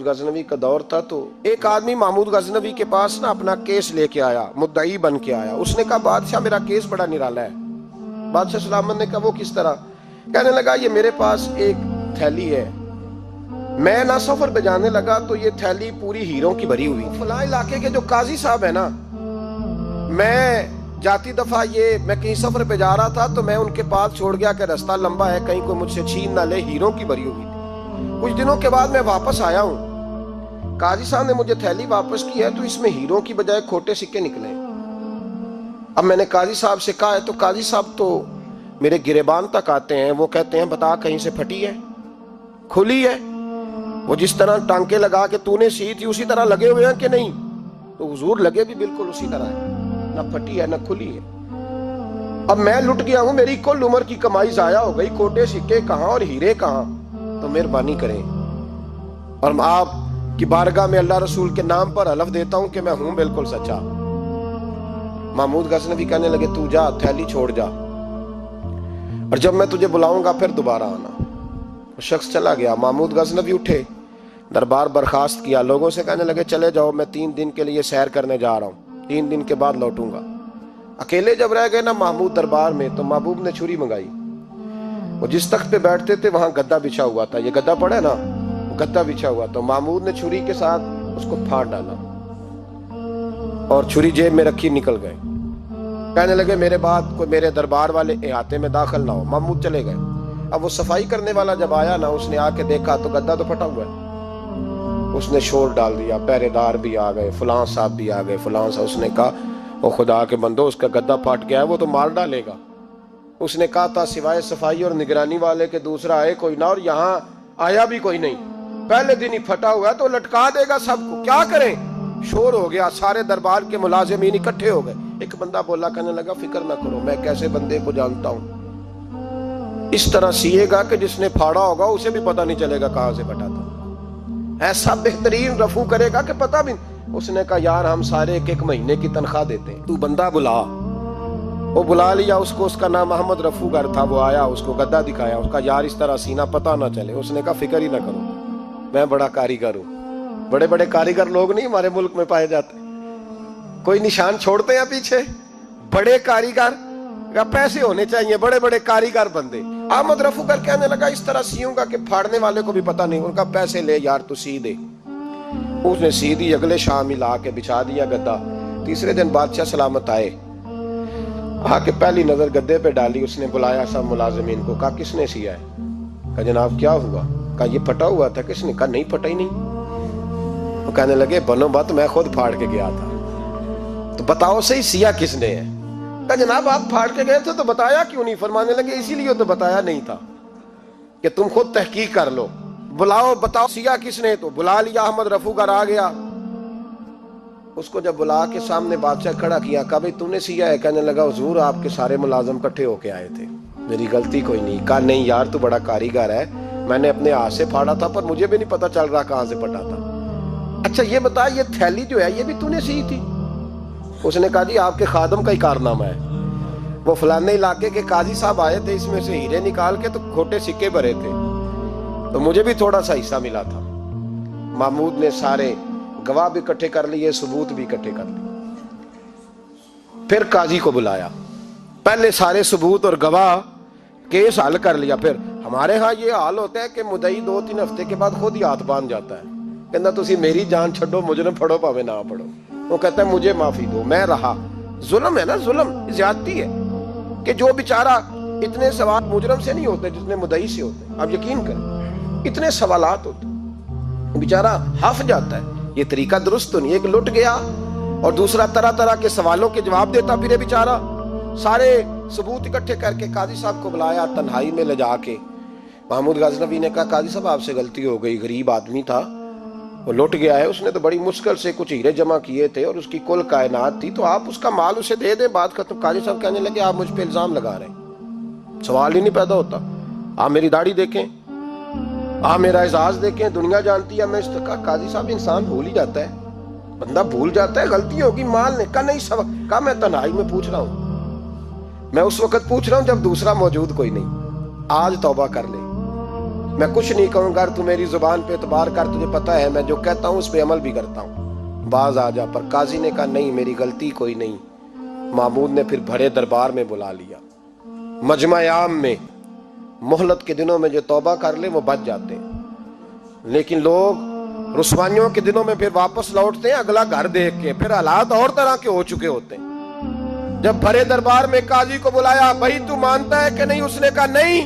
गजनवी का दौर था तो एक आदमी महमूद गजनवी के पास ना अपना केस लेके आया, मुद्दई बन के आया। उसने कहा बादशाह मेरा केस बड़ा निराला है। बादशाह सलामत ने कहा वो किस तरह? कहने लगा ये मेरे पास एक थैली है, मैं ना सफर पे जाने लगा तो ये थैली पूरी हीरों की भरी हुई। फलां इलाके के जो काजी साहब है ना, मैं जाती दफा मैं कहीं सफर पे जा रहा था तो मैं उनके पास छोड़ गया कि रास्ता लंबा है, कहीं कोई मुझसे छीन ना ले, हीरों की भरी हुई। कुछ दिनों के बाद मैं वापस आया हूँ, काजी साहब ने मुझे थैली वापस की है तो इसमें हीरों की बजाय खोटे सिक्के निकले। अब मैंने काजी साहब से कहा है तो काजी साहब तो मेरे गिरेबान तक आते हैं, वो कहते हैं बता कहीं से फटी है, खुली है? वो जिस तरह टांके लगा के तूने सी थी उसी तरह लगे हुए हैं कि नहीं? तो हुजूर लगे भी बिल्कुल उसी तरह है, ना फटी है ना खुली है। अब मैं लुट गया हूं, मेरी कुल उम्र की कमाई जाया हो गई, कोटे सिक्के कहां और हीरे कहां? तो मेहरबानी करें और मैं आप की बारगाह में अल्लाह रसूल के नाम पर हलफ देता हूं कि मैं हूं बिल्कुल सच्चा। महमूद गजनवी कहने लगे तू जा, थैली छोड़ जा, और जब मैं तुझे बुलाऊंगा फिर दोबारा आना। वो शख्स चला गया। महमूद गजनवी उठे, दरबार बर्खास्त किया, लोगों से कहने लगे चले जाओ, मैं 3 दिन के लिए सैर करने जा रहा हूँ, 3 दिन के बाद लौटूंगा। अकेले जब रह गए ना महमूद दरबार में तो महबूब ने छुरी मंगाई। वो जिस तख्त पे बैठते थे वहां गद्दा बिछा हुआ था, ये गद्दा पड़ा है ना, गद्दा बिछा हुआ, तो महमूद ने छुरी के साथ उसको फाड़ डाला और छुरी जेब में रखी निकल गए। कहने लगे मेरे बाद कोई मेरे दरबार वाले इहाते में दाखिल ना हो। महमूद चले गए। अब वो सफाई करने वाला जब आया ना, उसने आके देखा तो गद्दा तो फटा हुआ है। उसने शोर डाल दिया, पहरेदार भी आ गए, फलां साहब भी आ गए, फलां साहब। उसने कहा वो खुदा के बंदो, उसका गद्दा फट गया है, वो तो मार डालेगा। उसने कहा था सिवाय सफाई और निगरानी वाले के दूसरा आए कोई ना, और यहाँ आया भी कोई नहीं, पहले दिन ही फटा हुआ है तो लटका देगा सबको, क्या करें? शोर हो गया, सारे दरबार के मुलाजिमीन इकट्ठे हो गए। एक बंदा बोला, कहने लगा फिक्र ना करो, मैं कैसे बंदे को जानता हूं, इस तरह सिएगा कि जिसने फाड़ा होगा उसे भी पता नहीं चलेगा कहां से फटा था, ऐसा बेहतरीन रफू करेगा कि पता भी। उसने कहा यार हम सारे 1-1 महीने की तनख्वाह देते हैं, तू बंदा बुला। वो बुला लिया उसको, उसका नाम अहमद रफूगर था। वो आया, उसको गद्दा दिखाया, उसका यार इस तरह सीना पता ना चले। उसने कहा फिक्र ही ना करो, मैं बड़ा कारीगर हूं। बड़े बड़े कारीगर लोग नहीं हमारे मुल्क में पाए जाते, कोई निशान छोड़ते हैं पीछे? बड़े कारीगर का पैसे होने चाहिए, बड़े बड़े कारीगर बंदे। अहमद रफूगर कहने लगा इस तरह सीऊंगा कि फाड़ने वाले को भी पता नहीं। उनका पैसे ले यार तू सी दे। उसने सी दी, अगले शाम ही ला के बिछा दिया गद्दा। तीसरे दिन बादशाह सलामत आए, आके पहली नजर गद्दे पे डाली। उसने बुलाया सब मुलाजिमीन को, कहा किसने सिया है? कहा जनाब क्या हुआ? कहा ये फटा हुआ था। किसने? कहा नहीं फटा ही नहीं। वो कहने लगे बनो बात, मैं खुद फाड़ के गया था, तो बताओ सही सिया किसने है? कहा जनाब आप फाड़ के गए थे तो बताया क्यों नहीं? फरमाने लगे इसीलिए तो बताया नहीं था कि तुम खुद तहकीक कर लो, बुलाओ बताओ सिया किसने। तो बुला लिया, अहमद रफूगर आ गया। उसको जब बुला के सामने बादशाह खड़ा किया, कहा भाई तूने सिया है? कहने लगा हुजूर आपके सारे मुलाजिम इकट्ठे होके आए थे, मेरी गलती कोई नहीं। कहा नहीं यार तू बड़ा कारीगर है, मैंने अपने हाथ से फाड़ा था पर मुझे भी नहीं पता चल रहा कहां से फटा था। अच्छा ये बता ये थैली जो है ये भी तूने सी थी? उसने कहा जी आपके खादम का ही कारनामा है, वो फलाने इलाके के काजी साहब आए थे, इसमें से हीरे निकाल के तो खोटे सिक्के भरे थे, तो मुझे भी थोड़ा सा हिस्सा मिला था। महमूद ने सारे गवाह भी इकट्ठे कर लिए, सबूत भी इकट्ठे कर लिए। फिर काजी को बुलाया, पहले सारे सबूत और गवाह केस हल कर लिया। फिर हमारे यहाँ ये हाल होता है कि मुदई 2-3 हफ्ते के बाद खुद ही हाथ बांध जाता है, कहता तुसी मेरी जान छड़ो, मुझे फड़ो पावे ना पड़ो। वो कहता है मुझे माफी दो, मैं रहा। जुल्म है ना, जुल्म ज्यादती है कि जो बेचारा इतने सवाल मुजरम से नहीं होते जितने मुदई से होते। आप यकीन करें इतने सवालात होते, बेचारा हफ जाता है। ये तरीका दुरुस्त तो नहीं है कि लुट गया और दूसरा तरह तरह के सवालों के जवाब देता फिरे बेचारा। सारे सबूत इकट्ठे करके काजी साहब को बुलाया, तन्हाई में ले जाके महमूद गजनवी ने कहा काजी साहब आपसे गलती हो गई, गरीब आदमी था, वो लुट गया है, उसने तो बड़ी मुश्किल से कुछ हीरे जमा किए थे और उसकी कुल कायनात थी, तो आप उसका माल उसे दे दें, बात खत्म। काजी साहब कहने लगे आप मुझ पे इल्जाम लगा रहे हैं, सवाल ही नहीं पैदा होता। आप मेरी दाढ़ी देखें, आप मेरा एजाज देखें, दुनिया जानती है मैं इस तरह। काजी साहब इंसान भूल ही जाता है, बंदा भूल जाता है, गलती होगी। माल ने कहा नहीं सब, कहा मैं तन्हाई में पूछ रहा हूं, मैं उस वक्त पूछ रहा हूं जब दूसरा मौजूद कोई नहीं, आज तौबा कर ले। میں کچھ نہیں کہوں گا، تو میری زبان پہ اعتبار کر، تجھے پتا ہے میں جو کہتا ہوں اس پہ عمل بھی کرتا ہوں، باز آ جا۔ پر قاضی نے کہا نہیں، میری غلطی کوئی نہیں۔ محمود نے پھر بڑے دربار میں بلا لیا، مجمع عام میں۔ مہلت کے دنوں میں جو توبہ کر لے وہ بچ جاتے ہیں، لیکن لوگ رسوائیوں کے دنوں میں پھر واپس لوٹتے ہیں اگلا گھر دیکھ کے، پھر حالات اور طرح کے ہو چکے ہوتے ہیں۔ جب بڑے دربار میں قاضی کو بلایا، بھائی تو مانتا ہے کہ نہیں؟ اس نے کہا نہیں۔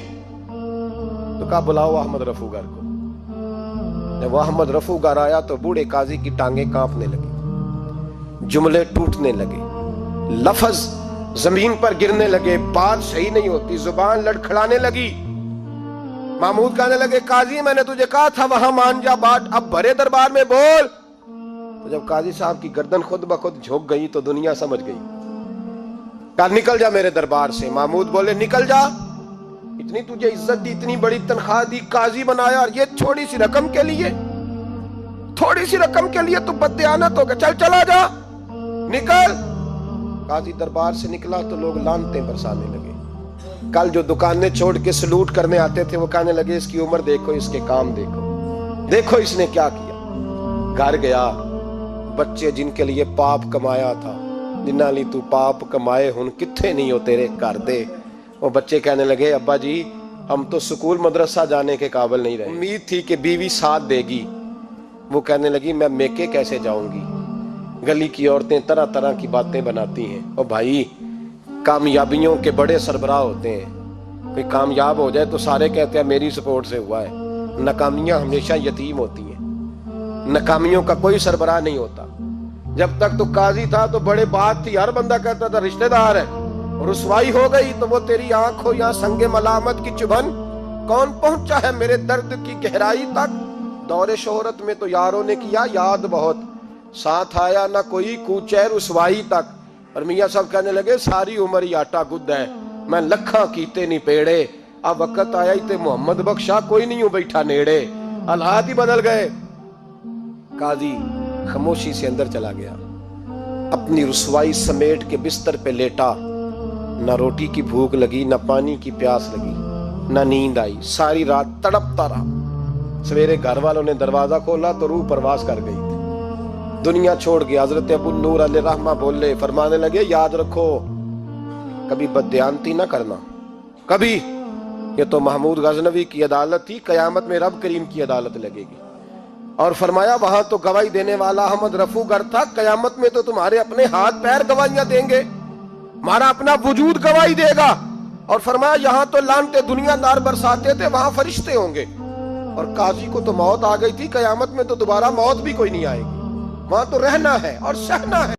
تو کہا بلاؤ احمد رفوگر کو۔ جب احمد رفوگر آیا تو بوڑھے قاضی کی ٹانگیں کانپنے لگی، جملے ٹوٹنے لگے، لفظ زمین پر گرنے لگے، بات صحیح نہیں ہوتی، زبان لڑکھڑانے لگی۔ محمود کہنے لگے قاضی میں نے تجھے کہا تھا وہاں مان جا بات، اب بڑے دربار میں بول۔ تو جب قاضی صاحب کی گردن خود بخود جھک گئی تو دنیا سمجھ گئی، کہا نکل جا میرے دربار سے۔ محمود بولے نکل جا، اتنی تجھے عزت دی، اتنی بڑی تنخواہ دی، قاضی بنایا، اور یہ تھوڑی سی رقم کے لیے، تھوڑی سی رقم کے لیے تو بددیانت ہو گیا، چل چلا جا، نکل۔ قاضی دربار سے نکلا تو لوگ لعنتیں برسانے لگے۔ کل جو دکانیں چھوڑ کے سلوٹ کرنے آتے تھے وہ کہنے لگے اس کی عمر دیکھو، اس کے کام دیکھو، دیکھو اس نے کیا کیا۔ گھر گیا، بچے جن کے لیے پاپ کمایا تھا، جنہاں لی تو پاپ کمائے ہن کتھے نہیں ہو تیرے گھر دے، وہ بچے کہنے لگے ابا جی ہم تو سکول مدرسہ جانے کے قابل نہیں رہے، امید تھی کہ بیوی ساتھ دے گی۔ وہ کہنے لگی میں میکے کیسے جاؤں گی، گلی کی عورتیں طرح طرح کی باتیں بناتی ہیں۔ اور بھائی کامیابیوں کے بڑے سربراہ ہوتے ہیں، کوئی کامیاب ہو جائے تو سارے کہتے ہیں میری سپورٹ سے ہوا ہے، ناکامیاں ہمیشہ یتیم ہوتی ہیں، ناکامیوں کا کوئی سربراہ نہیں ہوتا۔ جب تک تو قاضی تھا تو بڑے بات تھی، ہر بندہ کہتا تھا رشتہ دار ہے، رسوائی ہو گئی تو وہ تیری آنکھ ہو یا سنگ ملامت کی چبھن، کون پہنچا ہے میرے درد کی گہرائی تک، دور شہرت میں تو یاروں نے کیا یاد بہت، ساتھ آیا نہ کوئی کوچے رسوائی تک۔ اور میاں صاحب کہنے لگے ساری عمر ہی آٹا گد ہے، میں لکھاں کیتے نہیں پیڑے، اب وقت آیا ہی تے محمد بخشا کوئی نہیں ہوں بیٹھا نیڑے، حالات ہی بدل گئے۔ قاضی خاموشی سے اندر چلا گیا، اپنی رسوائی سمیٹ کے بستر پہ لیٹا، نہ روٹی کی بھوک لگی، نہ پانی کی پیاس لگی، نہ نیند آئی، ساری رات تڑپتا رہا۔ سویرے گھر والوں نے دروازہ کھولا تو روح پرواز کر گئی تھی، دنیا چھوڑ گیا۔ حضرت ابو نور علیہ رحمہ بولے، فرمانے لگے یاد رکھو کبھی بددیانتی نہ کرنا، کبھی، یہ تو محمود غزنوی کی عدالت تھی، قیامت میں رب کریم کی عدالت لگے گی۔ اور فرمایا وہاں تو گواہی دینے والا احمد رفوگر تھا، قیامت میں تو تمہارے اپنے ہاتھ پیر گواہیاں دیں گے، ہمارا اپنا وجود گواہی دے گا۔ اور فرمایا یہاں تو لعنتیں دنیا دار برساتے تھے، وہاں فرشتے ہوں گے۔ اور قاضی کو تو موت آ گئی تھی، قیامت میں تو دوبارہ موت بھی کوئی نہیں آئے گی، وہاں تو رہنا ہے اور سہنا ہے۔